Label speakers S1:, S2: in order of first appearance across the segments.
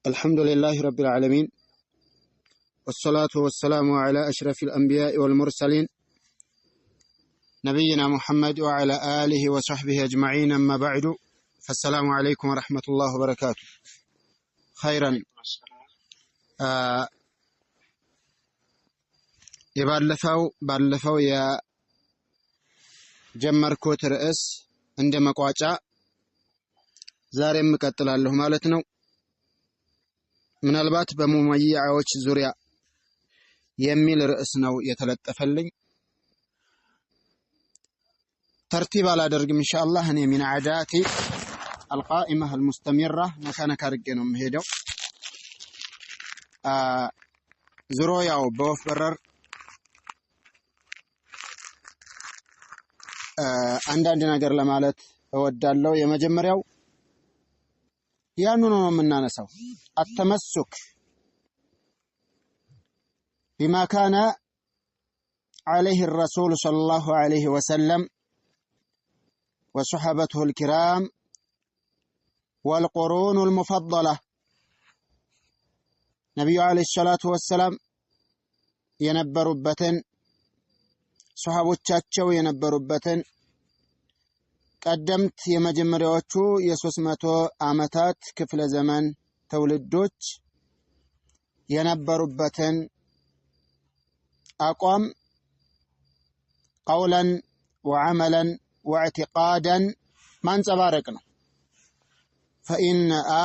S1: الحمد لله رب العالمين والصلاة والسلام على أشرف الأنبياء والمرسلين نبينا محمد وعلى آله وصحبه أجمعين أما بعد فالسلام عليكم ورحمة الله وبركاته خيرا ባለፈው የጀመርኩት ርዕስ እንደ መቋጫ ዛሬም እቀጥላለሁ ማለት ነው። ምናልባት በሙመይዓዎች ዙሪያ የሚል ርዕስ ነው የተለጠፈልኝ። ተርቲብ አላደርግም ኢንሻአላህ። እኔ من عاداتي القائمة المستمرة ነካነካ አድርጌ ነው የምሄደው። ዙሪያው በወፍ በረር አንዳንድ ነገር ለማለት እወዳለሁ። የመጀመሪያው ያንኑ ነው የምናነሳው التمسك بما كان عليه الرسول صلى الله عليه وسلم وصحابته الكرام والقرون المفضلة نبي عليه الصلاة والسلام የነበሩበትን ሱሐቦቻቸው የነበሩበትን ቀደምት የመጀመሪያዎቹ የ300 ዓመታት ክፍለ ዘመን ተውልዶች የነበሩበትን አቋም ቀውለን ወዐመለን ወኢዕቲቃደን ማንጸባረቅ ነው። فإن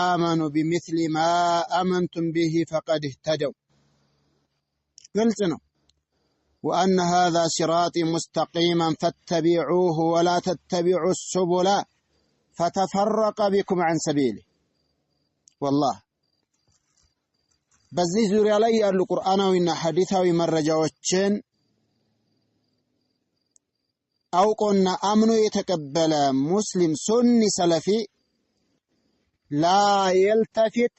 S1: آمنوا بمثل ما آمنتم به فقد اهتدوا ግልጽ ነው። وأن هذا صراطي مستقيما فاتبعوه ولا تتبعوا السبل فتفرق بكم عن سبيله والله በዚህ ዙሪያ ላይ ያሉ ቁርአናዊና ሐዲሳዊ መረጃዎችን አውቆና አምኖ የተቀበለ ሙስሊም ሱኒ ሰለፊ لا يلتفت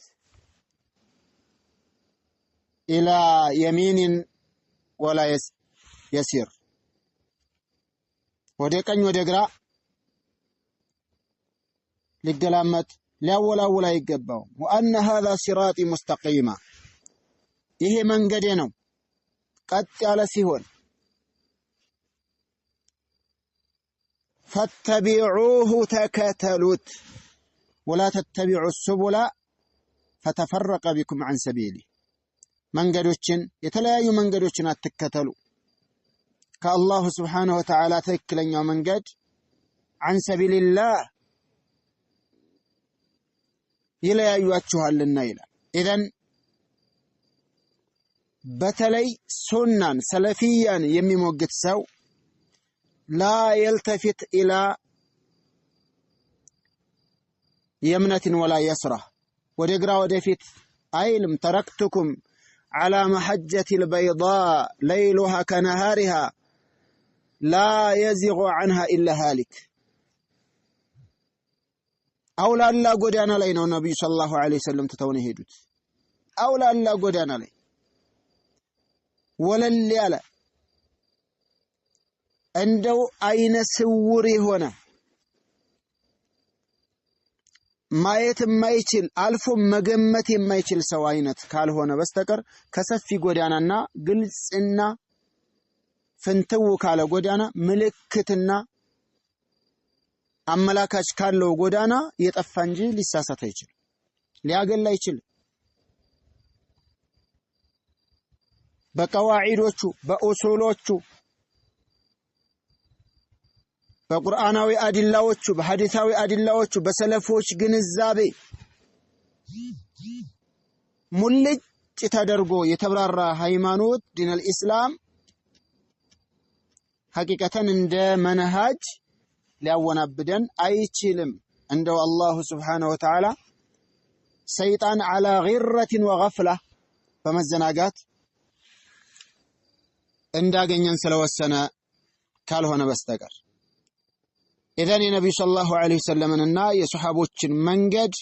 S1: إلى يمين ولا يسير ወደ ቀኝ ወደ ግራ ሊገላመጥ ሊያወላውል አይገባውም። وأن هذا صراطي مستقيما ይሄ መንገዴ ነው ቀጥ ያለ ሲሆን فاتبعوه ተከተሉት ولا تتبعوا السبل فتفرق بكم عن سبيله መንገዶችን የተለያዩ መንገዶችን አትከተሉ ከአላሁ ስብሓነሁ ወተዓላ ትክክለኛው መንገድ عن سبيل الله ይለያዩአችኋልና ይላል። ኢዘን በተለይ ሱናን ሰለፊያን የሚሞግት ሰው لا يلتفت إلى يمنة ولا يسرة ወደ ግራ ወደፊት አይልም። تركتكم على محجة البيضاء ليلها كنهارها لا يزغ عنها إلا هالك أولا لا قدانا لينا النبي صلى الله عليه وسلم تتوني هيدوت أولا لا قدانا لي ولا الليالة عندو أين سوري هنا ማየት የማይችል አልፎ መገመት የማይችል ሰው አይነት ካልሆነ በስተቀር ከሰፊ ጎዳናና ግልጽና ፍንትው ካለ ጎዳና ምልክትና አመላካች ካለው ጎዳና የጠፋ እንጂ ሊሳሳት አይችልም፣ ሊያገል አይችልም። በቀዋዒዶቹ በኡሱሎቹ በቁርአናዊ አዲላዎቹ በሐዲሳዊ አዲላዎቹ በሰለፎች ግንዛቤ ሙልጭ ተደርጎ የተብራራ ሃይማኖት ዲነል ኢስላም ሐቂቀተን እንደ መንሃጅ ሊያወናብደን አይችልም። እንደው አላሁ ስብሓነሁ ወተዓላ ሰይጣን አላ ጊረትን ወገፍላ በመዘናጋት እንዳገኘን ስለወሰነ ካልሆነ በስተቀር ኢዘን የነብዩ ሰለላሁ ዐለይሂ ወሰለምንና የሱሐቦችን መንገድ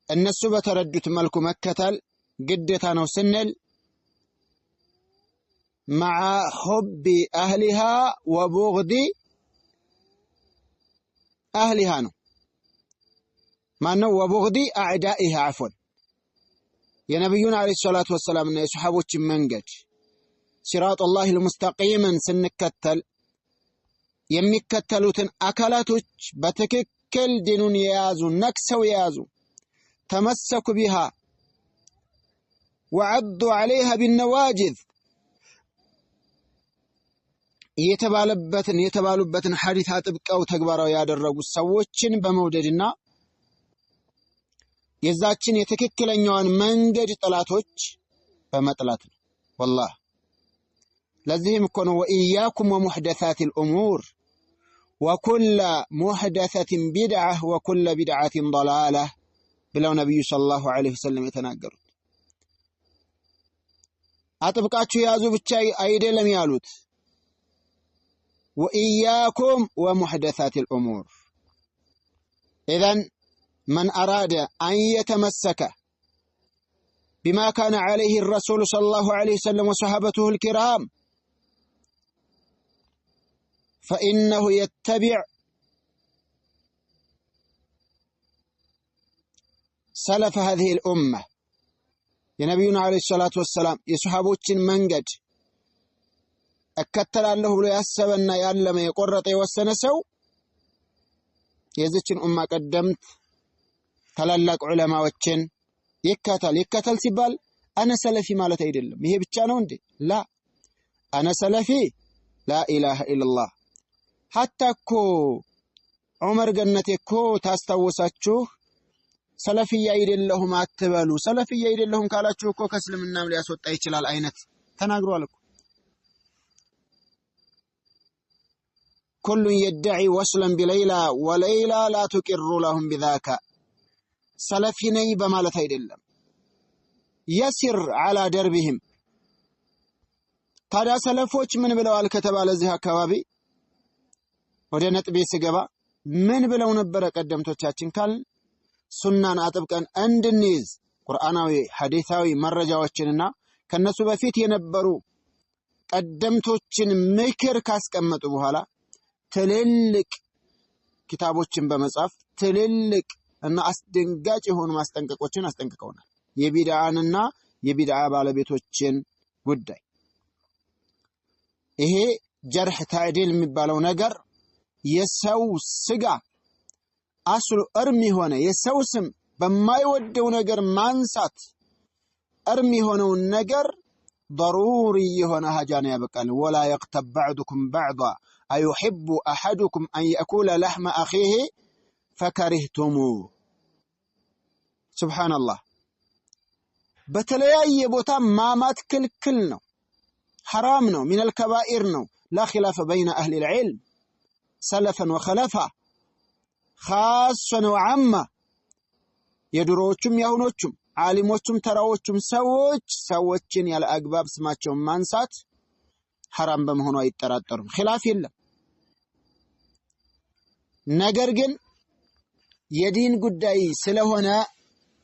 S1: እነሱ በተረዱት መልኩ መከተል ግዴታ ነው ስንል مع حب أهلها وبغض أهلها ነው። ማነው ወቡግዲ አዕዳኢሃ አፍወን የነብዩን አለይሂ ሰላቱ ወሰላም እና የሱሐቦችን መንገድ ሲራጡላሂ አልሙስተቂምን ስንከተል የሚከተሉትን አካላቶች በትክክል ዲኑን የያዙ ነክሰው የያዙ ተመሰኩ ቢሃ ወዐዱ ዐለይሃ ቢነዋጅዝ የተባሉበትን ሐዲስ አጥብቀው ተግባራዊ ያደረጉ ሰዎችን በመውደድና የዛችን የትክክለኛዋን መንገድ ጠላቶች በመጥላት ነው። ወላሂ ለዚህም እኮ ነው ወኢያኩም ወሙሕደሳቲል ኡሙር ወኩለ ሙሕደሰትን ቢድዓህ ወኩለ ቢድዓትን ضላላህ ብለው ነቢዩ ሰለላሁ ዐለይሂ ወሰለም የተናገሩት። አጥብቃችሁ ያዙ ብቻ አይደለም ያሉት ወኢያኩም ወሙሕደሳቲል ኡሙር ኢዘን من أراد أن يتمسك بما كان عليه الرسول صلى الله عليه وسلم وصحابته الكرام فإنه يتبع سلف هذه الأمة የነቢዩን አለይሂ ሰላቱ ወሰላም የሱሐቦችን መንገድ እከተላለሁ ብሎ ያሰበና ያለመ የቆረጠ የወሰነ ሰው የዚችን ኡማ ቀደምት ታላላቅ ዑለማዎችን ይከተል ሲባል አነ ሰለፊ ማለት አይደለም። ይሄ ብቻ ነው እንዴ? ላ አነ ሰለፊ ላ ኢላሃ ኢላላህ ሐታ እኮ ዑመር ገነቴ እኮ ታስታውሳችሁ ሰለፊያ አይደለሁም አትበሉ። ሰለፊያ አይደለሁም ካላችሁ እኮ ከእስልምናም ሊያስወጣ ይችላል አይነት ተናግሯል እኮ። ኩሉ የድዒ ወስለን ቢለይላ ወለይላ ላ ትቂሩ ለሁም ቢዛካ ሰለፊ ነኝ በማለት አይደለም። የሲር አላ ደርቢህም ታዲያ ሰለፎች ምን ብለዋል ከተባለ እዚህ አካባቢ ወደ ነጥቤ ስገባ ምን ብለው ነበረ ቀደምቶቻችን ካል ሱናን አጥብቀን እንድንይዝ ቁርአናዊ ሐዲሳዊ መረጃዎችንና ከነሱ በፊት የነበሩ ቀደምቶችን ምክር ካስቀመጡ በኋላ ትልልቅ ኪታቦችን በመጻፍ ትልልቅ እና አስደንጋጭ የሆኑ ማስጠንቀቆችን አስጠንቅቀውናል። የቢድዓንና የቢድዓ ባለቤቶችን ጉዳይ ይሄ ጀርህ ታዕዲል የሚባለው ነገር የሰው ስጋ አስሉ እርም የሆነ የሰው ስም በማይወደው ነገር ማንሳት እርም የሆነውን ነገር ضروري የሆነ ሀጃን ያበቃል። ولا يغتب بعضكم بعضا أيحب أحدكم أن يأكل لحم أخيه فكرهتموه سبحان الله በተለያየ ቦታ ማማት ክልክል ነው፣ حرام ነው፣ من الكبائر ነው። لا خلاف بين أهل العلم سلفا وخلفا خاصا وعامة የድሮዎቹም ያሁኖቹም ዓሊሞቹም ተራዎቹም ሰዎችን ያለ አግባብ ስማቸውን ማንሳት حرام በመሆኑ አይጠራጠሩም፣ ኺላፍ የለም። ነገር ግን የዲን ጉዳይ ስለሆነ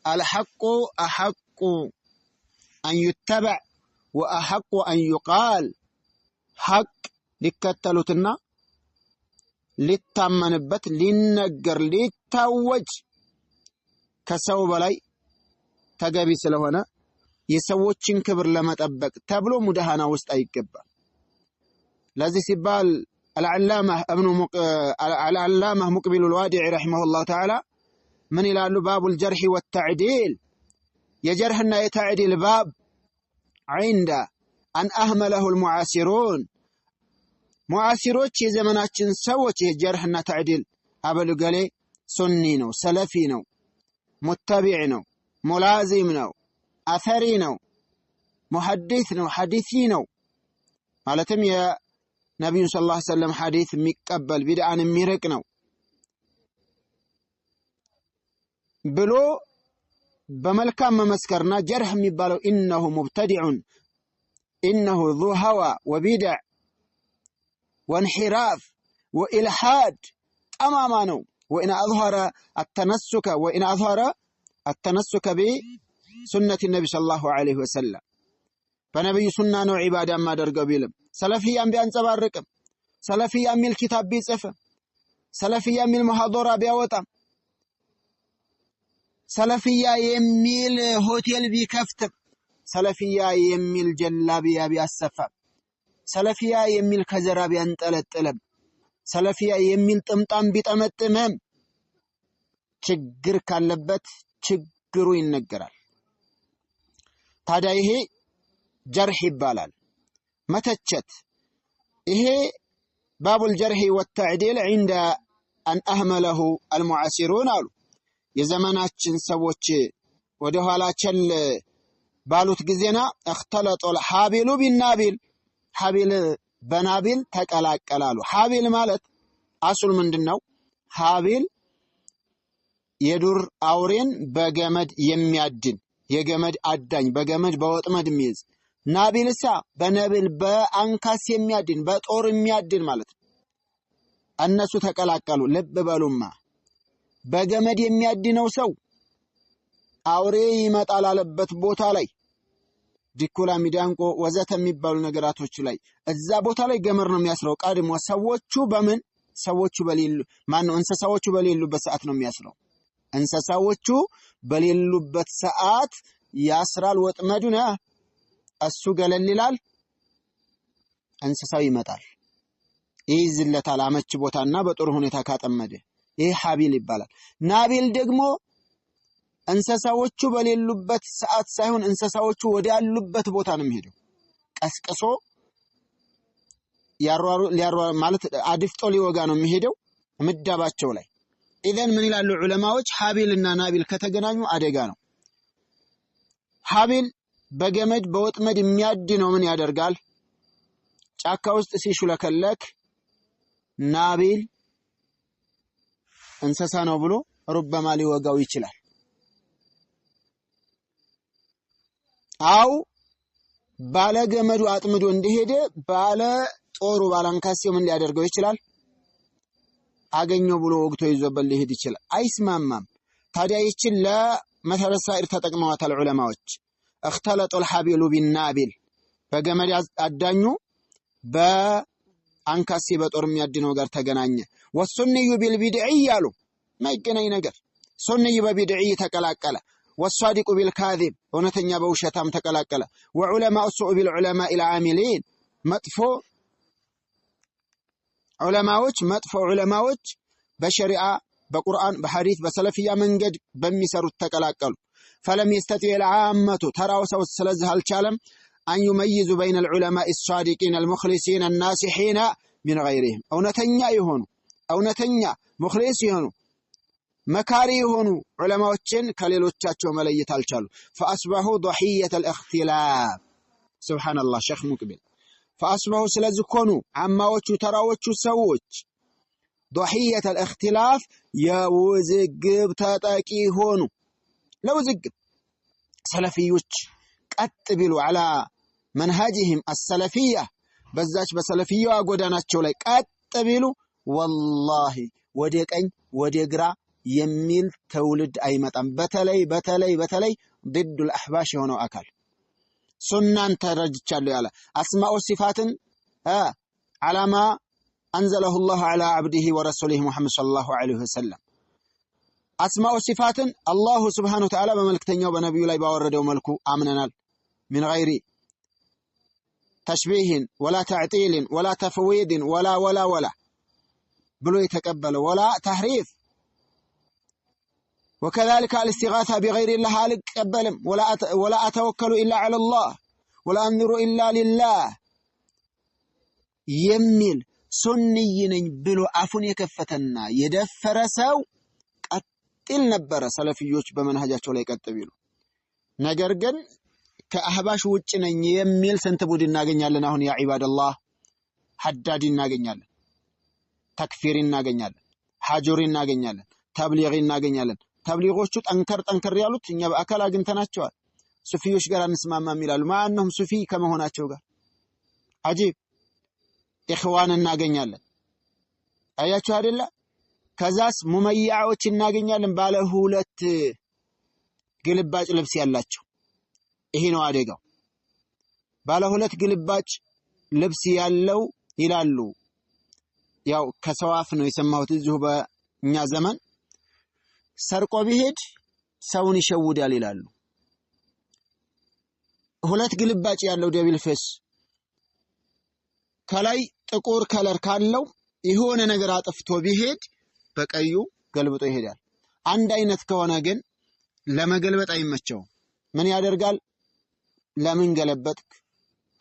S1: الحق أحق أن يتبع وأحق أن يقال حق ሊከተሉትና ሊታመንበት ሊነገር ሊታወጅ ከሰው በላይ ተገቢ ስለሆነ የሰዎችን ክብር ለመጠበቅ ተብሎ ሙዳሃና ውስጥ አይገባም። ለዚህ ሲባል العلامة مقبل الوادع رحمه الله تعالى من ይላሉ باب الجرح والتعديل የጀርህና የታዕዲል ባብ عند أن أهمله المعاصرون ሙዓሲሮች የዘመናችን ሰዎች የጀርህና ታዕዲል አበሉ ገሌ ሱኒ ነው፣ ሰለፊ ነው፣ ሙተቢዕ ነው፣ ሙላዚም ነው፣ አሰሪ ነው፣ ሙሐዲስ ነው፣ ሐዲሲ ነው ማለትም የነቢዩን ሰለላሁ ዐለይሂ ወሰለም ሐዲስ የሚቀበል ቢድዓን የሚርቅ ነው ብሎ በመልካም መመስከርና ጀርህ የሚባለው ኢነሁ ሙብተዲዑን ኢነሁ ዙ ሀዋ ወቢድዕ وانحراف وإلحاد أمامنا وإن أظهر التنسك بسنة النبي صلى الله عليه وسلم فنبي سنة وعبادة ما درقوا بيلم سلفيا بأنصبار رقم سلفيا من الكتاب بيصفة سلفيا من المحاضرة بيوتا ሰለፊያ የሚል ሆቴል ቢከፍትም ሰለፊያ የሚል ጀላቢያ ቢያሰፋም ሰለፊያ የሚል ከዘራ ቢያንጠለጥልም ሰለፊያ የሚል ጥምጣም ቢጠመጥምም ችግር ካለበት ችግሩ ይነገራል። ታዲያ ይሄ ጀርህ ይባላል፣ መተቸት። ይሄ ባቡል ጀርህ ወተዕዲል عند أن أهمله المعاصرون አሉ። የዘመናችን ሰዎች ወደ ኋላ ቸል ባሉት ጊዜና اختلط الحابل بالنابل ሐቢል በናቢል ተቀላቀላሉ። ሐቢል ማለት አሱል ምንድነው? ሐቢል የዱር አውሬን በገመድ የሚያድን የገመድ አዳኝ በገመድ በወጥመድ የሚይዝ፣ ናቢልሳ በነብል በአንካስ የሚያድን በጦር የሚያድን ማለት ነው። እነሱ ተቀላቀሉ። ልብ በሉማ በገመድ የሚያድነው ሰው አውሬ ይመጣል አለበት ቦታ ላይ ዲኮላ ሚዳንቆ ወዘተ የሚባሉ ነገራቶች ላይ እዛ ቦታ ላይ ገመድ ነው የሚያስረው። ቀድሞ ሰዎቹ በምን ሰዎቹ በሌሉ ማነው እንስሳዎቹ በሌሉበት ሰዓት ነው የሚያስረው። እንስሳዎቹ በሌሉበት ሰዓት ያስራል ወጥመዱን። እሱ ገለል ይላል፣ እንስሳው ይመጣል ይይዝለታል አመች ቦታና በጥሩ ሁኔታ ካጠመደ። ይሄ ሐቢል ይባላል። ናቢል ደግሞ እንስሳዎቹ በሌሉበት ሰዓት ሳይሆን እንስሳዎቹ ወደ ያሉበት ቦታ ነው የሚሄደው። ቀስቅሶ ያሯሩ ማለት አድፍጦ ሊወጋ ነው የሚሄደው ምዳባቸው ላይ። ኢዘን ምን ይላሉ ዑለማዎች? ሐቢልና ናቢል ከተገናኙ አደጋ ነው። ሐቢል በገመድ በወጥመድ የሚያድነው ምን ያደርጋል? ጫካ ውስጥ ሲሹለከለክ ናቢል እንስሳ ነው ብሎ ሩበማ ሊወጋው ይችላል። አው ባለ ገመዱ አጥምዶ እንደሄደ ባለ ጦሩ ባላንካሴው ምን ሊያደርገው ይችላል? አገኘው ብሎ ወግቶ ይዞበት ሊሄድ ይችላል። አይስማማም። ታዲያ ይችን ለመሰረት ሳይር ተጠቅመዋታል ዑለማዎች። اختلط الحبل بالنابل በገመድ አዳኙ በአንካሴ በጦር የሚያድነው ጋር ተገናኘ። ወሱንዩ ቢልቢድዒ ያሉ ማይገናኝ ነገር ሱንይ በቢድዒ ተቀላቀለ። والصادق بالكاذب እውነተኛ በውሸታም ተቀላቀለ። وعلماء السوء بالعلماء العاملين መጥፎ ዑለማዎች በሸሪዓ በቁርአን በሐዲስ በሰለፊያ መንገድ በሚሰሩት ተቀላቀሉ። فلم يستطيع العامة تراو سو ስለዚህ አልቻለም أن يميزوا بين العلماء الصادقين المخلصين الناصحين من غيرهم እውነተኛ ሙኽሊስ የሆኑ መካሪ የሆኑ ዑለማዎችን ከሌሎቻቸው መለየት አልቻሉ። فأصبحوا ضحية الاختلاف سبحان الله شيخ مقبل فأصبحوا ስለዚህ ኮኑ አማዎቹ ተራዎቹ ሰዎች ضحية الاختلاف የውዝግብ ተጠቂ ሆኑ። ለውዝግብ ሰለፊዮች ቀጥ ቢሉ على منهجهم السلفية በዛች በሰለፊያዋ ጎዳናቸው ላይ ቀጥ ቢሉ والله ወደ ቀኝ ወደ ግራ የሚል ተውልድ አይመጣም። በተለይ ضد الأحباش የሆነው አካል ሱናን ተረጅቻለሁ ያለ አስማኡ ሲፋትን على ما أنزله الله على عبده ورسوله محمد صلى الله عليه وسلم أسماء صفات الله سبحانه وتعالى بملكتنيو بنبي الله باوردو ملكو آمننا من غير تشبيه ولا تعطيل ولا تفويض ولا بلو يتقبل ولا تحريف. وكذلك الاستغاثة بغير الله ألقبلم ولا أتوكل إلا على الله ولا أنظر إلا لله يميل ሱንይ ነኝ ብሎ አፉን የከፈተና የደፈረ ሰው ቀጥል ነበረ። ሰለፊዮች በመንሃጃቸው ላይ ቀጥ ቢሉ። ነገር ግን ከአህባሽ ውጭ ነኝ የሚል ስንት ቡድን እናገኛለን? አሁን ያ ዒባደላህ ሐዳዲ እናገኛለን፣ ተክፊር እናገኛለን፣ ሐጁሪ እናገኛለን፣ ተብሊግ እናገኛለን። ተብሊጎቹ ጠንከር ያሉት እኛ በአካል አግኝተናቸዋል። ሱፊዮች ጋር እንስማማም ይላሉ። ማንንም ሱፊ ከመሆናቸው ጋር አጂብ ኢኽዋን እናገኛለን። አያችሁ አይደለ? ከዛስ ሙመያዎች እናገኛለን፣ ባለ ሁለት ግልባጭ ልብስ ያላቸው። ይሄ ነው አደጋው። ባለ ሁለት ግልባጭ ልብስ ያለው ይላሉ። ያው ከሰዋፍ ነው የሰማሁት እዚሁ በእኛ ዘመን ሰርቆ ቢሄድ ሰውን ይሸውዳል ይላሉ። ሁለት ግልባጭ ያለው ደብል ፌስ ከላይ ጥቁር ከለር ካለው የሆነ ነገር አጥፍቶ ቢሄድ በቀዩ ገልብጦ ይሄዳል። አንድ አይነት ከሆነ ግን ለመገልበጥ አይመቸው። ምን ያደርጋል? ለምን ገለበጥክ?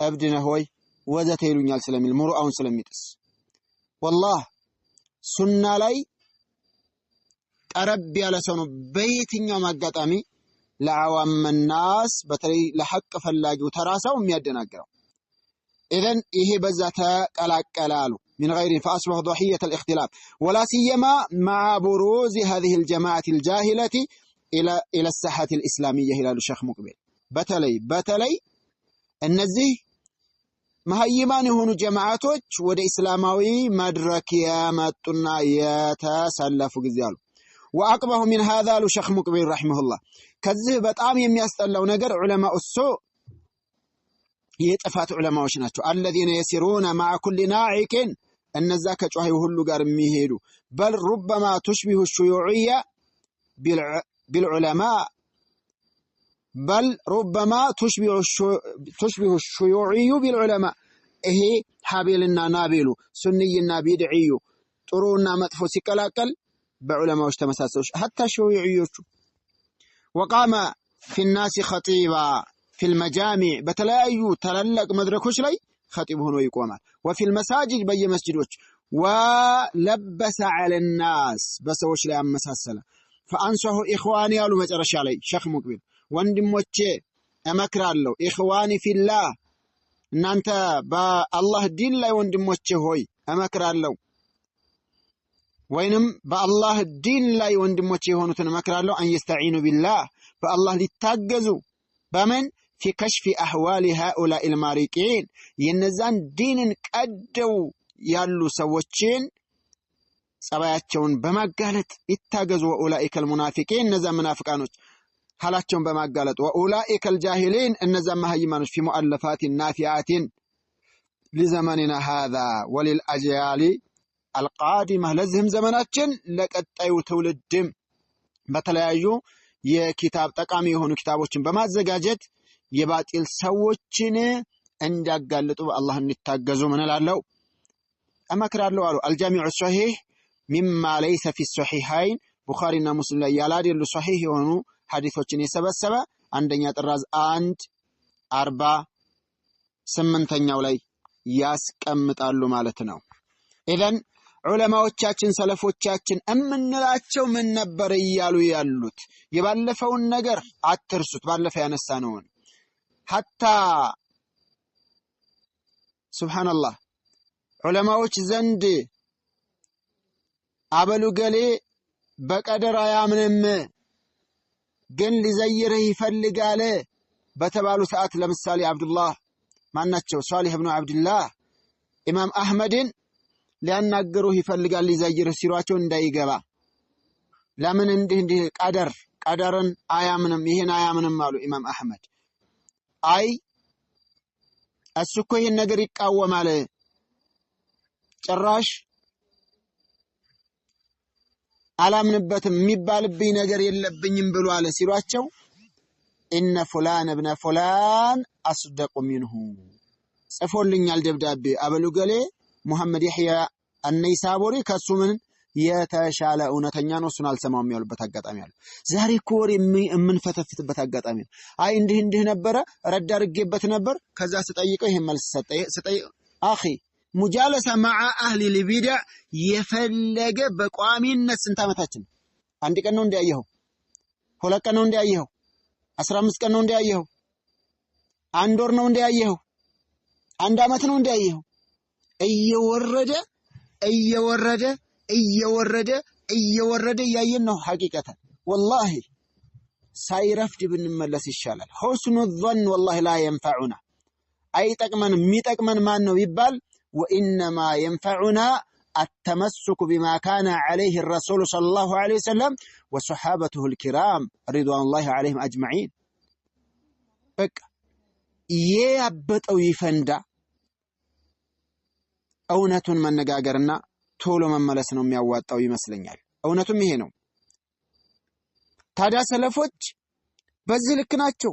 S1: እብድ ነህ ወይ ወዘተ ይሉኛል ስለሚል ሙሩአውን ስለሚጥስ። ወላሂ ሱና ላይ ቀረብ ያለ ሰው ነው በየትኛውም አጋጣሚ ለዓዋም الناس በተለይ ለሐቅ ፈላጊው ተራ ሰው የሚያደናግረው። إذن إيه بزة قلقلالو من غيره فأصبح ضحية الاختلاف ولا سيما مع بروز هذه الجماعة الجاهلة إلى الساحة الإسلامية هلال الشيخ مقبل بتلي النزيه مهيمان هونو جماعاتوች ወደ እስላማዊ መድረክ ያመጡና የተሰለፉ ጊዜያሉ وأقبه من هذا الشيخ مقبل رحمه الله ከዚህ በጣም የሚያስጠላው ነገር ዑለማኡ ሱእ የጥፋት ዑለማዎች ናቸው። الذين يسيرون مع كل ناعق እነዛ ከጮኸው ሁሉ ጋር የሚሄዱ بل ربما تشبه الشيوعية بالعلماء بل ربما تشبه الشيوعي بالعلماء ይሄ ሐቢልና ናቢሉ ሱንይና ቢድዒዩ ጥሩና መጥፎ ሲቀላቀል በዑለማዎች ተመሳሳዮች حتى الشيوعيዎቹ وقام في الناس خطيبا في المجامع بتلايو تللق مدركوش لي خطيب هنا يقومال وفي المساجد بي مسجدوش ولبس على الناس بسوش لي أمساسلا فأنصحه إخواني قالوا مجرش علي شيخ مقبل وندموشي أمكر الله إخواني في الله إن أنت با الله الدين لا وندموشي هوي أمكر الله وينم بالله الدين لا وندموشي هونو تنمكر الله أن يستعينوا بالله فالله لتاجزوا بمن في كشف أحوال هؤلاء المارقين ينزان دين قدو يالو سوچين صباياچون بماغالط يتاجزوا واولئك المنافقين نزا منافقانوች حالاتچون بماغالط واولئك الجاهلين النزا مهيمانوች في مؤلفات نافعات لزماننا هذا وللأجيال القادمة لزهم زماناتችን ለቀጣዩ ትውልድም በተለያዩ የኪታብ ጠቃሚ የሆኑ ኪታቦችን በማዘጋጀት የባጢል ሰዎችን እንዲያጋልጡ በአላህ እንዲታገዙ ምን እላለሁ እመክራለሁ አሉ። አልጃሚዑ ሶሒህ ሚማ ለይሰ ፊ ሶሒሐይን ቡኻሪና ሙስሊም ላይ ያላደሉ ሶሒህ የሆኑ ሐዲሶችን የሰበሰበ አንደኛ ጥራዝ 148ኛው ላይ ያስቀምጣሉ ማለት ነው። ኢዘን ዑለማዎቻችን ሰለፎቻችን እምንላቸው ምን ነበር እያሉ ያሉት የባለፈውን ነገር አትርሱት። ባለፈ ያነሳነውን ሐታ ሱብሃንአላህ ዑለማዎች ዘንድ አበሉ ገሌ በቀደር አያምንም ግን ሊዘይርህ ይፈልጋል በተባሉ ሰዓት ለምሳሌ አብዱላህ ማናቸው ሷሊህ ኢብኑ አብዱላህ ኢማም አህመድን ሊያናገሩህ ይፈልጋል ሊዘይርህ ሲሏቸው እንዳይገባ ለምን እንዲህ ቀደርን አያምንም ይሄን አያምንም አሉ ኢማም አህመድ። አይ እሱ እኮ ይሄን ነገር ይቃወማል ጭራሽ አላምንበትም የሚባልብኝ ነገር የለብኝም ብሎ አለ ሲሏቸው ኢነ ፉላን ኢብነ ፉላን አስደቁ ሚንሁ ጽፎልኛል ደብዳቤ አበሉ ገሌ ሙሐመድ ይህያ አነይሳቡሪ ከሱ ምን የተሻለ እውነተኛ ነው እሱን አልሰማውም ያሉበት አጋጣሚ አለ። ዛሬ እኮ ወሬ የምንፈተፍትበት አጋጣሚ ነው። አይ እንዲህ ነበረ ረዳ አድርጌበት ነበር ከዛ ስጠይቀው ይሄን መልስ ሰጠኝ አኺ ሙጃለሳ مع اهل البدع የፈለገ በቋሚነት ስንት አመታችን አንድ ቀን ነው እንዲያየው ሁለት ቀን ነው እንዲያየው 15 ቀን ነው እንዲያየው አንድ ወር ነው እንዲያየው አንድ አመት ነው እንዲያየው እየወረደ ያየን ነው ሐቂቀታ والله ሳይረፍድ ብንመለስ ይሻላል። حسن الظن والله لا ينفعنا አይጠቅመን የሚጠቅመን ማን ነው ይባል وإنما ينفعنا التمسك بما كان عليه الرسول صلى الله عليه وسلم وصحابته الكرام رضوان الله عليهم أجمعين بك يابطው ይፈንዳ እውነቱን መነጋገርና ቶሎ መመለስ ነው የሚያዋጣው ይመስለኛል። እውነቱም ይሄ ነው። ታዲያ ሰለፎች በዚህ ልክ ናቸው።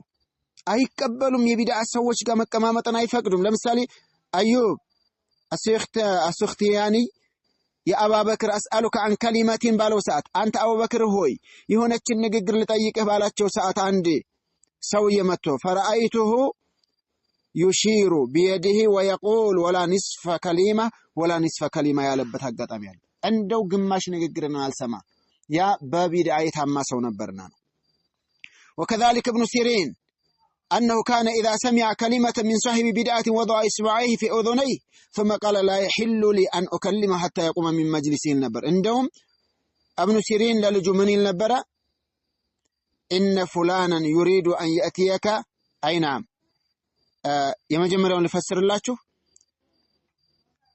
S1: አይቀበሉም። የቢድዓ ሰዎች ጋር መቀማመጥን አይፈቅዱም። ለምሳሌ አዩብ አስኽቲያኒ የአባበክር አስአሉከ አን ከሊመቲን ባለው ሰዓት አንተ አቡበክር ሆይ የሆነችን ንግግር ልጠይቅህ ባላቸው ሰዓት አንድ ሰውዬ መጥቶ ፈረአይቱሁ ዩሺሩ ቢየዲሂ ወየቁል ወላ ኒስፈ ከሊማ ያለበት አጋጣሚ አለ። እንደው ግማሽ ንግግርን አልሰማ። ያ በቢድዓ የታማ ሰው ነበርና ነው። وكذلك ابن سيرين أنه كان إذا سمع كلمة من صاحب بدعة وضع إصبعيه في أذنيه ثم قال لا يحل لي أن أكلمه حتى يقوم من مجلسه النبر. عندهم ابن سيرين للجو من النبر إن فلانا يريد أن يأتيك أي نعم يمجمرون لفسر الله شوف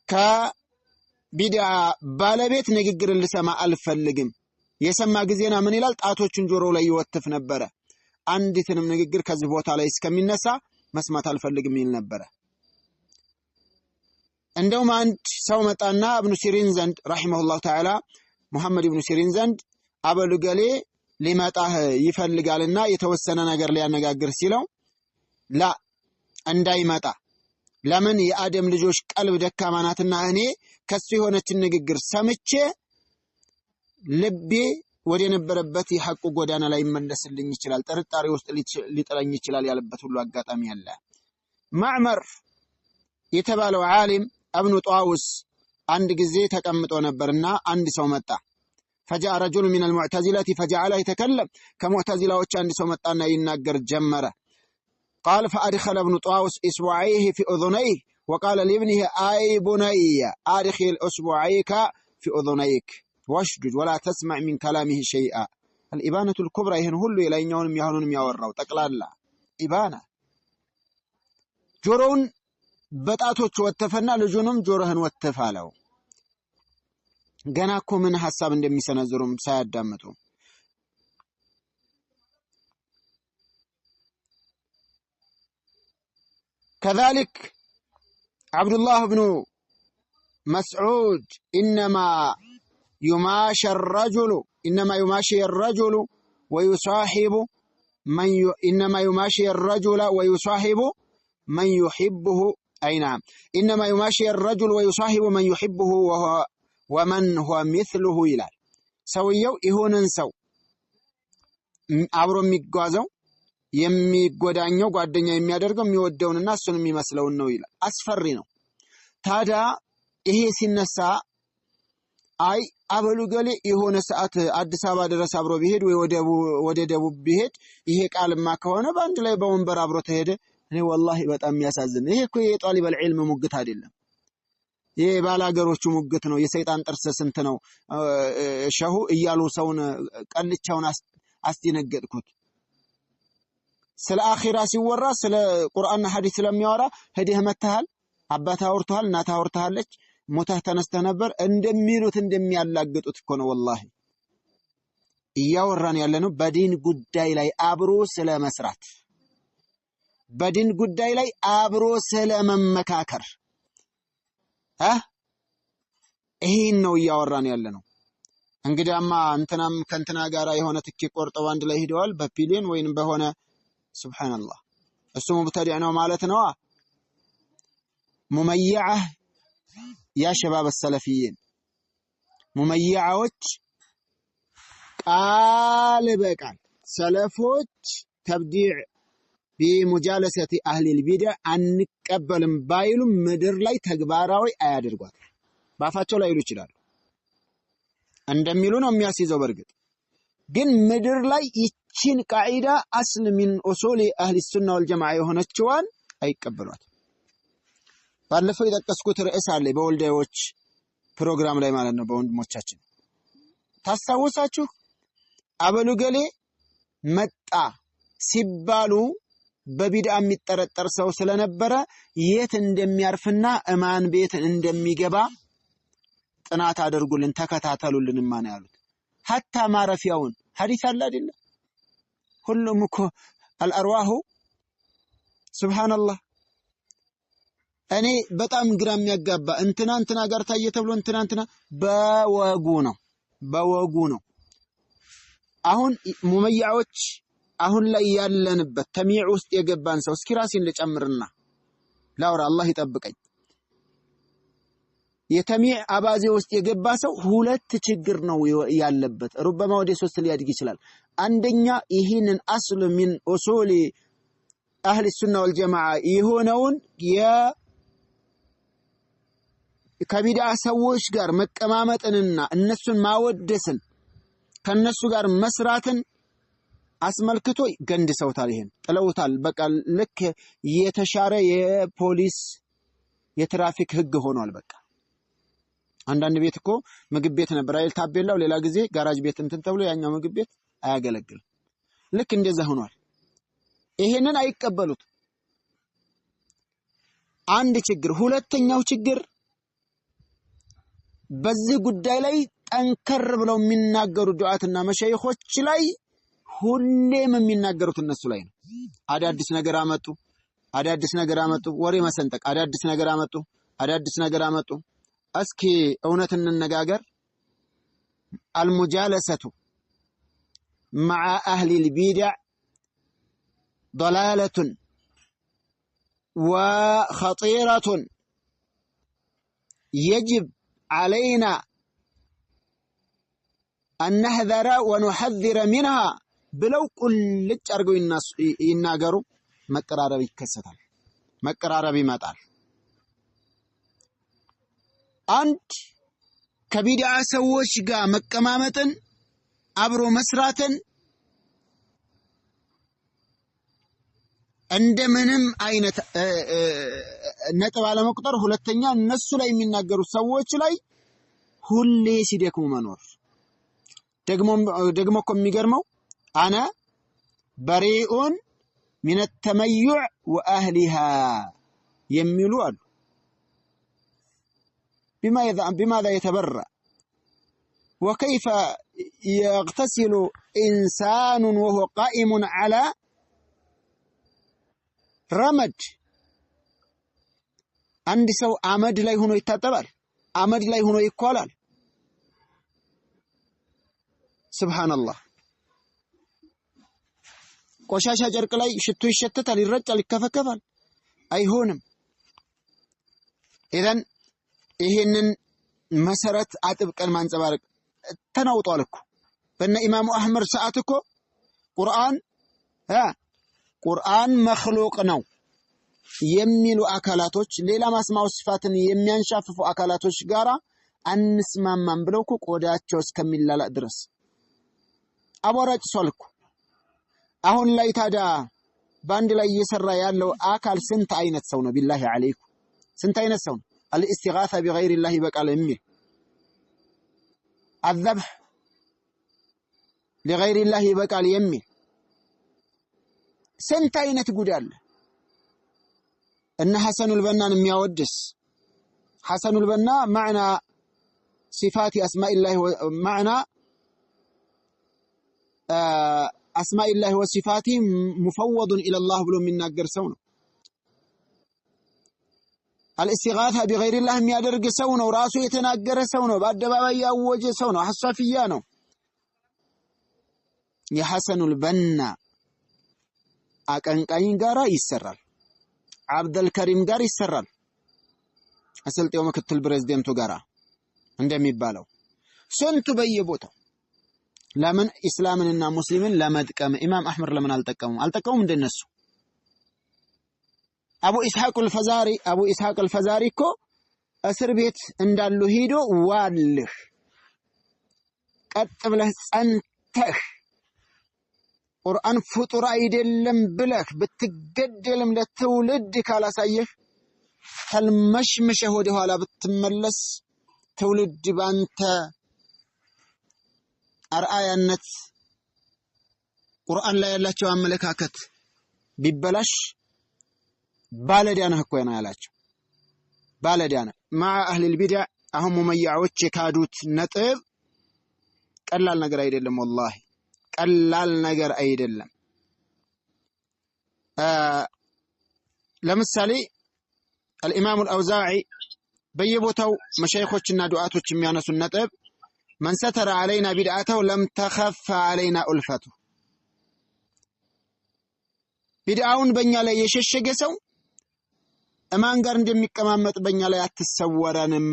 S1: كبدع بالبيت نجيجر اللي سمع ألف اللجم يسمع جزينا من الألت أتوشن جورو لا يوتف نبرة አንዲትንም ንግግር ከዚህ ቦታ ላይ እስከሚነሳ መስማት አልፈልግም ይል ነበር። እንደውም አንድ ሰው መጣና ኢብኑ ሲሪን ዘንድ ረሂመሁላህ ተዓላ ሙሐመድ ኢብኑ ሲሪን ዘንድ አበሉ ገሌ ሊመጣህ ይፈልጋልና የተወሰነ ነገር ሊያነጋግር ሲለው ላ እንዳይመጣ ለምን የአደም ልጆች ቀልብ ደካማ ናትና እኔ ከሱ የሆነችን ንግግር ሰምቼ ልቤ ወደ ነበረበት የሐቁ ጎዳና ላይ መለስልኝ ይችላል፣ ጥርጣሬ ውስጥ ሊጥለኝ ይችላል ያለበት ሁሉ አጋጣሚ አለ። ማዕመር የተባለው ዓሊም ኢብኑ ጣውስ አንድ ጊዜ ተቀምጦ ነበርና አንድ ሰው መጣ። فجاء رجل من المعتزلة فجعل يتكلم كمعتزلاዎች አንድ ሰው መጣና ይናገር ጀመረ። قال فأدخل ابن طاووس إصبعيه في أذنيه وقال لابنه أي بني أدخل إصبعيك في أذنيك واشدد ولا تسمع من كلامه شيئا. الإبانة الكبرى ይህን ሁሉ የላይኛውንም ያሁኑንም ያወራው ጠቅላላ ኢባና ጆሮውን በጣቶቹ ወተፈና ልጁንም ጆሮህን ወተፍ አለው። ገና እኮ ምን ሐሳብ እንደሚሰነዝሩም ሳያዳምጡ كذلك عبد الله بن مسعود إنما يماشي الرجل ويصاحب من يحبه أي نعم إنما يماشي الرجل ويصاحب من يحبه ومن هو مثله ይላል። ሰውየው ይሁንን ሰው አብሮ የሚጓዘው የሚጎዳኘው ጓደኛ የሚያደርገው የሚወደውንና እሱን የሚመስለውን ነው ይላል። አስፈሪ ነው። ታዲያ ይሄ ሲነሳ አይ አበሉ ገሌ የሆነ ሰዓት አዲስ አበባ ድረስ አብሮ ቢሄድ ወይ ወደ ደቡብ ቢሄድ ይሄ ቃልማ ከሆነ በአንድ ላይ በወንበር አብሮ ተሄደ። እኔ ወላሂ በጣም የሚያሳዝን ይሄ እኮ የጧሊብ العلم ሙግት አይደለም። ይሄ ባላገሮቹ ሙግት ነው። የሰይጣን ጥርስ ስንት ነው ሸሁ እያሉ ሰውን ቀልቻውን አስደነገጥኩት። ስለ አኺራ ሲወራ ስለ ቁርአንና ሐዲስ ስለሚያወራ ሄደህ መተሃል አባታ አውርተሃል እናታ አውርተሃለች ሞተህ ተነስተህ ነበር እንደሚሉት እንደሚያላግጡት እኮ ነው። ወላሂ እያወራን ያለነው በዲን ጉዳይ ላይ አብሮ ስለመስራት፣ በዲን ጉዳይ ላይ አብሮ ስለመመካከር ይሄን ነው እያወራን ያለነው። እንግዲያማ እንትናም ከንትና ጋራ የሆነ ትኬት ቆርጠው አንድ ላይ ሄደዋል በፒሊየን ወይንም በሆነ ሱብሃንአላህ እሱ ሙብተዲዕ ነው ማለት ነው። ሙመይዓ ያ ሸባብ ሰለፊይን ሙመይዓዎች ቃል በቃል ሰለፎች ተብዲዕ بمجالسة أهل البدع አንቀበልም ባይሉም ምድር ላይ ተግባራዊ አያደርጓት ባፋቸው ላይ ይሉ ይችላል እንደሚሉ ነው የሚያስይዘው። በርግጥ ግን ምድር ላይ ይችን ቃዒዳ አስል ሚን ኡሱል አህሊ ሱና ወልጀማዓ የሆነችዋን አይቀበሏት። ባለፈው የጠቀስኩት ርዕስ አለ በወልዳዮች ፕሮግራም ላይ ማለት ነው። በወንድሞቻችን ታስታውሳችሁ አበሉ ገሌ መጣ ሲባሉ በቢድዓ የሚጠረጠር ሰው ስለነበረ የት እንደሚያርፍና እማን ቤት እንደሚገባ ጥናት አድርጉልን ተከታተሉልን ማን ያሉት hatta ማረፊያውን ሐዲስ አለ አይደል? ሁሉም እኮ አልአርዋሁ ሱብሃንአላህ። እኔ በጣም ግራ የሚያጋባ እንትና ጋር ታየ ተብሎ እንትና በወጉ ነው አሁን ሙመያዎች አሁን ላይ ያለንበት ተሚዕ ውስጥ የገባን ሰው እስኪ ራሴን ልጨምርና ላውራ አላህ ይጠብቀኝ የተሚዕ አባዜ ውስጥ የገባ ሰው ሁለት ችግር ነው ያለበት ربما ወደ ሶስት ሊያድግ ይችላል አንደኛ ይህንን አስሉ ሚን ኡሱሊ አህሊ ሱና ወልጀማዓ የሆነውን ከቢድዓ ሰዎች ጋር መቀማመጥንና እነሱን ማወደስን ከነሱ ጋር መስራትን አስመልክቶ ገንድሰውታል ይሄን ጥለውታል በቃ ልክ የተሻረ የፖሊስ የትራፊክ ህግ ሆኗል በቃ አንዳንድ ቤት እኮ ምግብ ቤት ነበር አይል ታቤላው ሌላ ጊዜ ጋራጅ ቤት እንትን ተብሎ ያኛው ምግብ ቤት አያገለግልም ልክ እንደዛ ሆኗል ይሄንን አይቀበሉት አንድ ችግር ሁለተኛው ችግር በዚህ ጉዳይ ላይ ጠንከር ብለው የሚናገሩ ዱዓትና መሸይኾች ላይ ሁሌም የሚናገሩት እነሱ ላይ ነው አዳዲስ ነገር አመጡ ወሬ መሰንጠቅ አዳዲስ ነገር አመጡ እስኪ እውነት እንነጋገር المجالسة مع أهل البدع ضلالة وخطيرة يجب علينا أن نحذر ونحذر منها بلو كل أرجو الناس يناجروا مقراربي كسرال مقراربي مطال አንድ ከቢድዓ ሰዎች ጋር መቀማመጥን አብሮ መስራትን እንደምንም አይነት ነጥብ አለመቁጠር ሁለተኛ እነሱ ላይ የሚናገሩ ሰዎች ላይ ሁሌ ሲደክሙ መኖር ደግሞ እኮ የሚገርመው አና በሪኡን من التميع واهلها የሚሉ አሉ بماذا يتبرأ وكيف يغتسل إنسان وهو قائم على رمد عند سو عمد لا يهونو يتطبال عمد لا يهونو يقولال سبحان الله ቆሻሻ ጨርቅ ላይ ሽቶ ይሸተታል ይረጫል ይከፈከፋል አይሆንም ኢዘን ይሄንን መሰረት አጥብቀን ማንጸባረቅ ተናውጧል እኮ በእነ ኢማሙ አህመድ ሰዓት እኮ ቁርአን መخلوቅ ነው የሚሉ አካላቶች ሌላ ማስማው ሲፋትን የሚያንሻፍፉ አካላቶች ጋራ አንስማማም ብለው እኮ ቆዳቸው እስከሚላላ ድረስ አቧራጭ ሷልኩ አሁን ላይ ታዳ ባንድ ላይ እየሰራ ያለው አካል ስንት አይነት ሰው ነው ቢላሂ አለይኩም ስንት አይነት ሰው ነው الاستغاثة بغير الله بقال يمي الذبح لغير الله بقال يمي سنت عينة قدال ان حسن البنا يودس حسن البنا معنى صفات اسماء الله معنى اسماء الله وصفاته مفوض الى الله بلو مناجر سونه الاستغاثة بغير الله የሚያደርግ ሰው ነው ራሱ የተናገረ ሰው ነው በአደባባይ ያወጀ ሰው ነው ሐሳፊያ ነው የሐሰኑል በና አቀንቃኝ ጋራ ይሰራል አብደል ከሪም ጋር ይሰራል አሰልጤው ምክትል ፕሬዝዳንቱ ጋራ እንደሚባለው ስንቱ በየቦታው ለምን እስላምንና ሙስሊምን ለመጥቀም ኢማም አህመድ ለምን አልጠቀሙም እንደነሱ አቡ ኢስሐቅ አልፈዛሪ እኮ እስር ቤት እንዳሉ ሄዶ ዋልህ ቀጥ ብለህ ጸንተህ ቁርአን ፍጡር አይደለም ብለህ ብትገደልም ለትውልድ ካላሳየህ ተልመሽመሸህ ወደ ኋላ ብትመለስ ትውልድ ባንተ አርአያነት ቁርአን ላይ ያላቸው አመለካከት ቢበላሽ ባለዲያነህ እኮ ነው ያላቸው ባለዲያነ مع اهل البدع አሁን ሙመያዎች የካዱት ነጥብ ቀላል ነገር አይደለም والله ቀላል ነገር አይደለም ለምሳሌ الامام الاوزاعي በየቦታው መሻይኾችና ዱዓቶች የሚያነሱ ነጥብ من ستر علينا بدعته لم تخف علينا ألفته بدعውን በእኛ ላይ የሸሸገ ሰው እማን ጋር እንደሚቀማመጥ በእኛ ላይ አትሰወረንም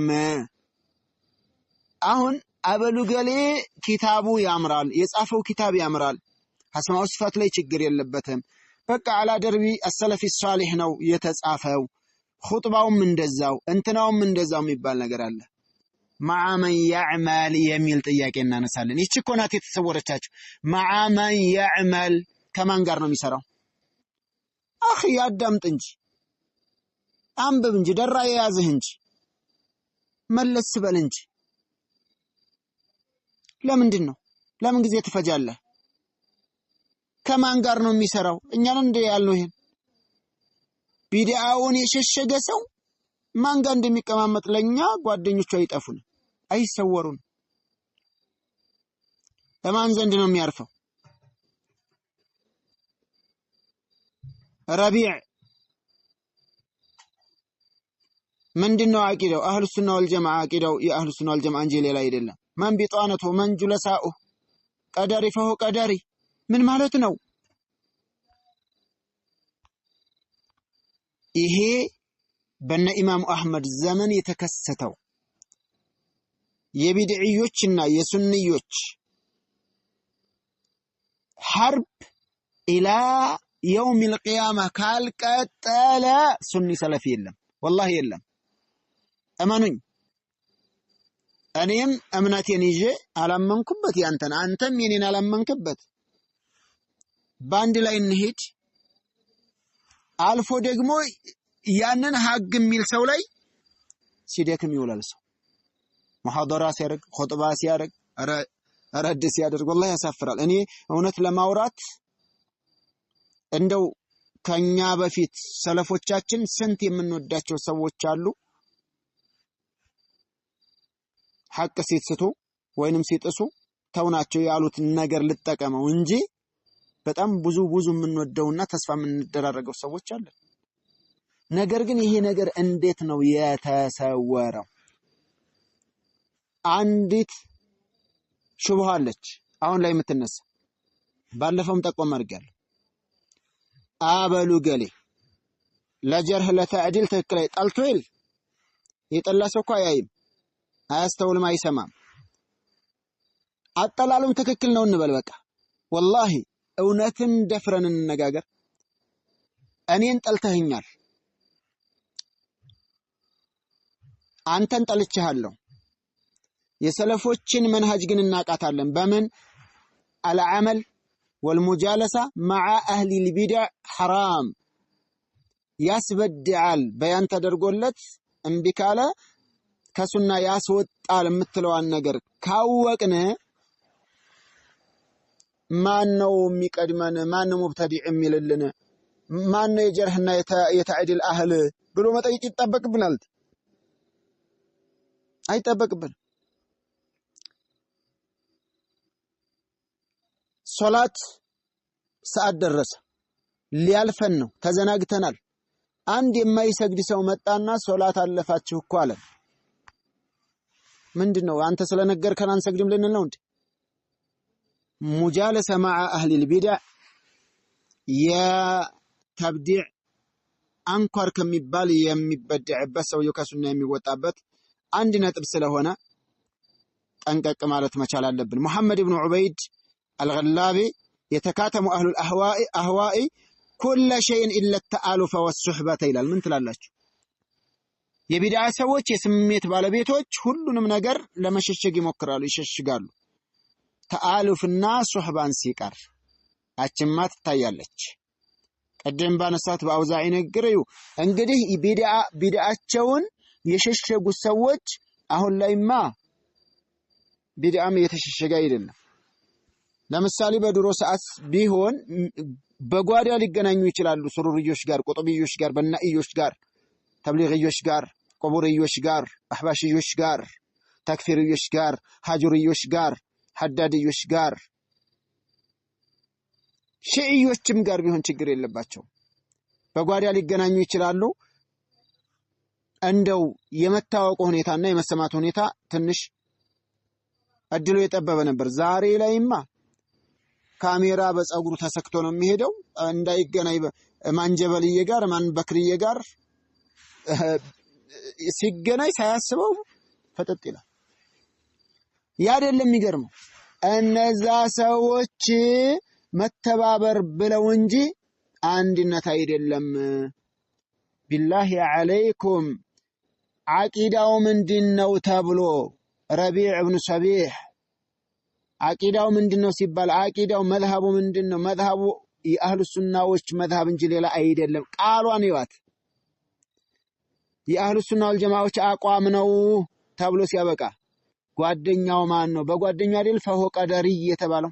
S1: አሁን አበሉ ገሌ ኪታቡ ያምራል የጻፈው ኪታብ ያምራል አስማው ሲፋት ላይ ችግር የለበትም በቃ አላ ደርቢ السلف الصالح ነው የተጻፈው ኹጥባውም እንደዛው እንትናውም እንደዛው የሚባል ነገር አለ مع من يعمل የሚል ጥያቄ እናነሳለን ይቺ እኮ ናት የተሰወረቻችሁ مع من يعمل ከማን ጋር ነው የሚሰራው አኺ ያዳምጥ እንጂ አንብብ እንጂ ደራ የያዝህ እንጂ መለስ በል እንጂ ለምንድነው ለምን ጊዜ ትፈጃለህ ከማን ጋር ነው የሚሰራው እኛን እንደ ያልነው ይሄን ቢዲአውን የሸሸገ ሰው ማን ጋር እንደሚቀማመጥ ለኛ ጓደኞቹ አይጠፉን አይሰወሩን ለማን ዘንድ ነው የሚያርፈው ረቢዕ ምንድነው አቂዳው አህሉ ሱና ወልጀማዓ አቂዳው የአህሉ ሱና ወልጀማዓ እንጂ ሌላ አይደለም ማን ቢጧነቱ ማን ጁለሳኡ ቀደሪ ፈሁ ቀደሪ ምን ማለት ነው ይሄ በነ ኢማሙ አህመድ ዘመን የተከሰተው የቢድዒዮችና የሱንዮች ሐርብ ኢላ يوم القيامة ካልቀጠለ ሱኒ ሰለፊ የለም والله የለም አማኑኝ እኔም እምነቴን ይዤ አላመንኩበት ያንተን አንተም የኔን አላመንክበት ባንድ ላይ እንሂድ አልፎ ደግሞ ያንን ሀግ የሚል ሰው ላይ ሲደክም ይውላል ሰው ሙሐደራ ሲያደርግ ኹጥባ ሲያደርግ ረድ ሲያደርግ والله ያሳፍራል እኔ እውነት ለማውራት እንደው ከኛ በፊት ሰለፎቻችን ስንት የምንወዳቸው ሰዎች አሉ ሐቅ ሲስቱ ወይንም ሲጥሱ ተውናቸው ያሉት ነገር ልጠቀመው እንጂ በጣም ብዙ የምንወደውና ተስፋ የምንደራረገው ሰዎች አሉ ነገር ግን ይሄ ነገር እንዴት ነው የተሰወረው አንዲት ሹብሃ አለች አሁን ላይ የምትነሳ ባለፈውም ጠቆም አድርጋለሁ አበሉ ገሌ ለጀርህ ለተዕዲል ትክክል ጠልቶይል የጠላ ሰው እኮ አያይም አያስተውልም አይሰማም አጠላሉም ትክክል ነው እንበል በቃ والله እውነትን ደፍረን እንነጋገር እኔን ጠልተህኛል አንተን ጠልቼሃለሁ የሰለፎችን መንሃጅ ግን እናቃታለን በምን العمل والمجالسة مع أهل البدع حرام ያስበድዓል በያን ተደርጎለት እንቢካለ ከሱና ያስወጣል የምትለዋን ነገር ካወቅነ ማን ነው የሚቀድመን ማን ነው ሙብተዲዕ የሚልልን ማን ነው የጀርህና የተዕዲል አህል ብሎ መጠየቅ ይጠበቅብናል አይጠበቅብን ሶላት ሰዓት ደረሰ ሊያልፈን ነው ተዘናግተናል አንድ የማይሰግድ ሰው መጣና ሶላት አለፋችሁ እኮ አለ ምንድነው አንተ ስለነገርከን አንሰግድም ልንል ነው እንዴ مجالسة مع أهل البدع يا تبديع أنكر كم يبالي يمبدع بس أو يكسرنا يموتابت عندنا تبصله هنا أنك كمالة ما شاء الله محمد بن عبيد الغلابي يتكاتم أهل الأهواء كل شيء إلا التآلف والصحبة إلى المنتل الله يبدأ سوتش يسميت بالبيتوش كلنا منجر لما ششجي مكرالو يششجالو ተአሉፍና ሱህባን ሲቀር አችማት ታያለች ቀደም ባነሳት በአውዛዒ ነገረው እንግዲህ ቢድዓቸውን የሸሸጉ ሰዎች አሁን ላይማ ቢድዓም የተሸሸገ አይደለም ለምሳሌ በድሮ ሰዓት ቢሆን በጓዳ ሊገናኙ ይችላሉ ሱሩሪዮች ጋር ቁጥብዮች ጋር በናኢዮች ጋር ተብሊግዮች ጋር ቁቡሪዮች ጋር አህባሽዮች ጋር ተክፊርዮች ጋር ሀጁሪዮች ጋር ሐዳድዮች ጋር ሺዕዮችም ጋር ቢሆን ችግር የለባቸው በጓዳ ሊገናኙ ይችላሉ እንደው የመታወቁ ሁኔታና የመሰማት ሁኔታ ትንሽ እድሉ የጠበበ ነበር። ዛሬ ላይማ ካሜራ በፀጉሩ ተሰክቶ ነው የሚሄደው። እንዳይገናኝ ማንጀበልዬ ጋር ማን በክርዬ ጋር ሲገናኝ ሳያስበው ፈጠጥ ይላል። ያ አይደለም የሚገርመው፣ እነዛ ሰዎች መተባበር ብለው እንጂ አንድነት አይደለም። ቢላሂ ዐለይኩም ዓቂዳው ምንድነው ተብሎ ረቢዕ ኢብኑ ሰቢሕ ዓቂዳው ምንድነው ሲባል ዓቂዳው መዝሀቡ ምንድነው? መዝሀቡ የአህሉ ሱናዎች መዝሀብ እንጂ ሌላ አይደለም። ቃሏን ይዋት የአህሉ ሱና ወልጀማዓዎች አቋም ነው ተብሎ ሲያበቃ ጓደኛው ማን ነው? በጓደኛው አይደል ፈሆ ቀደሪ የተባለው።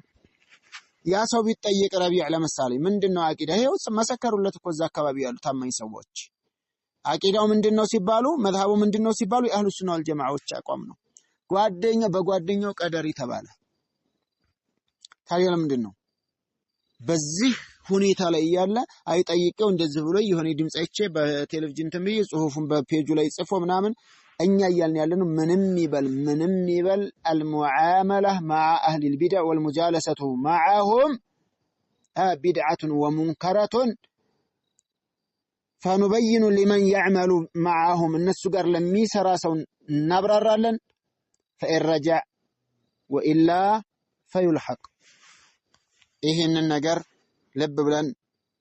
S1: ያ ሰው ቢጠየቅ ረቢዕ ለምሳሌ ምንድነው ዓቂዳ? ይሄው መሰከሩለት እኮ እዛ አካባቢ ያሉ ታማኝ ሰዎች። ዓቂዳው ምንድነው ሲባሉ መዝሀቡ ምንድነው ሲባሉ የአህሉ ሱና ወልጀማዓዎች አቋም ነው። ጓደኛው በጓደኛው ቀደሪ ተባለ። ታዲያ ለምንድን ነው በዚህ ሁኔታ ላይ ያለ አይጠይቀው እንደዚህ ብሎ የሆነ ድምጽ አይቼ በቴሌቪዥን ተምይ ጽሁፉን በፔጁ ላይ ጽፎ ምናምን እኛ እያልን ያለነው ምንም ይበል المعامله مع اهل البدع والمجالسه معهم بدعه ومنكره فنبين لمن يعمل معهم الناس ጋር ለሚሰራ ሰው እናብራራለን فإن رجع وإلا فيلحق። ይሄንን ነገር ልብ ብለን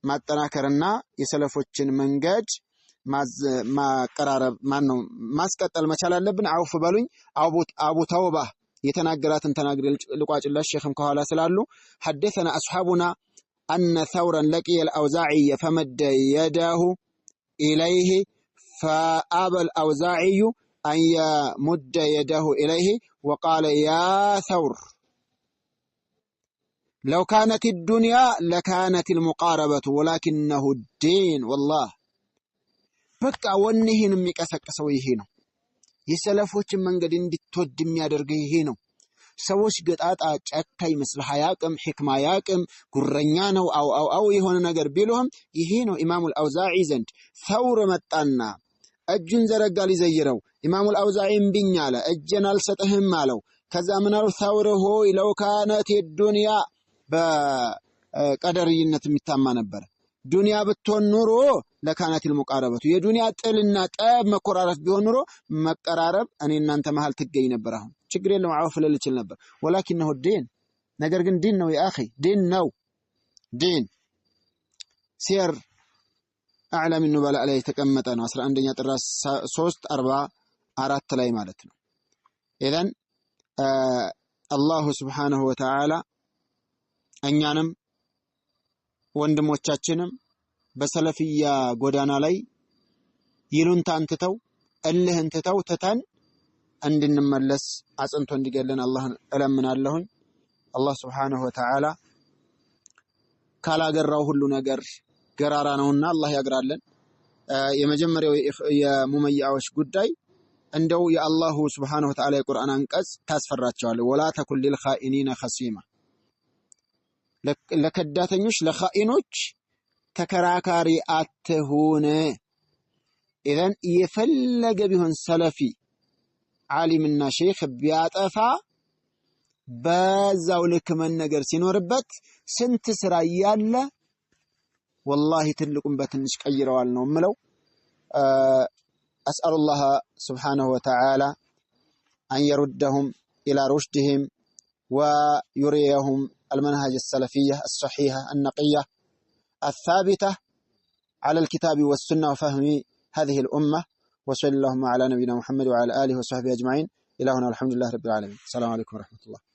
S1: ማጠናከርና የሰለፎችን መንገድ ማቀራረብ ማስቀጠል መቻል አለብን። አውፍ በሉኝ። አቡ ተውባ የተናገራትን ተናግሬ ልቋጭላሽ ሸኽም ከኋላ ስላሉ حدثنا أصحابنا أن ثورا لقي الأوزاعي فمد يده إليه فأبى الأوزاعي أن يمد يده إليه وقال يا ثور لو كانت الدنيا لكانت المقاربة ولكنه الدين والله بقى ونهين የሚቀሰቅሰው ይሄ ነው። የሰለፎችን መንገድ እንድትወድ የሚያደርገው ይሄ ነው። ሰዎች ገጣጣ ጨካኝ መስልህ ያቅም ሕክማ ያቅም ጉረኛ ነው አው የሆነ ነገር ቢሉም ይሄ ነው። ኢማሙል አውዛዒ ዘንድ ተውር መጣና እጁን ዘረጋ ሊዘይረው ኢማሙል አውዛዒ እምቢኝ አለ። እጄን አልሰጥህም አለው። ከዛ ምን አለው? ተውር ሆይ ለው ካነት የዱንያ በቀደርይነት የሚታማ ነበር። ዱንያ ብትሆን ኑሮ ለካናቲል ሙቃረበቱ የዱንያ ጥልና ጠብ መቆራረፍ ቢሆን ኑሮ መቀራረብ እኔ እናንተ መሃል ትገኝ ነበር። አሁን ችግር የለም አውፍ ልል ይችል ነበር። ወላኪነሁ ዲን ነገር ግን ዲን ነው። ያኺ ዲን ነው። ዲን ሲር አዕላም ኑበላ ላይ የተቀመጠ ነው። 11ኛ ጥር 344 ላይ ማለት ነው። ኢዘን አላሁ ሱብሓነሁ ወተዓላ እኛንም ወንድሞቻችንም በሰለፊያ ጎዳና ላይ ይሉንታን ትተው እልህን ትተው ትተን እንድንመለስ አጽንቶ እንዲገለን አላህን እለምናለሁኝ። አላህ ሱብሓነሁ ወተዓላ ካላገራው ሁሉ ነገር ገራራ ነውና አላህ ያግራለን። የመጀመሪያው የሙመያዎች ጉዳይ እንደው የአላሁ ሱብሓነሁ ወተዓላ የቁርአን አንቀጽ ታስፈራቸዋል። ወላ ተኩል ሊልኻኢኒነ ኸሲማ ለከዳተኞች ለኻኢኖች ተከራካሪ አትሁን። ኢዘን የፈለገ ቢሆን ሰለፊ ዓሊምና ሼኽ ቢያጠፋ በዛው ልክ መነገር ሲኖርበት ስንት ስራ ያለ ወላሂ ትልቁን በትንሽ ቀይረዋል ነው ምለው። አስአሉላህ ሱብሓነሁ ወተዓላ አን የሩደሁም ኢላ ሩሽድህም ويريهم المنهج السلفية الصحيحة النقية الثابتة على الكتاب والسنة وفهم هذه الأمة. وصلى اللهم على نبينا محمد وعلى آله وصحبه أجمعين. إلى هنا الحمد لله رب العالمين. السلام عليكم ورحمة الله.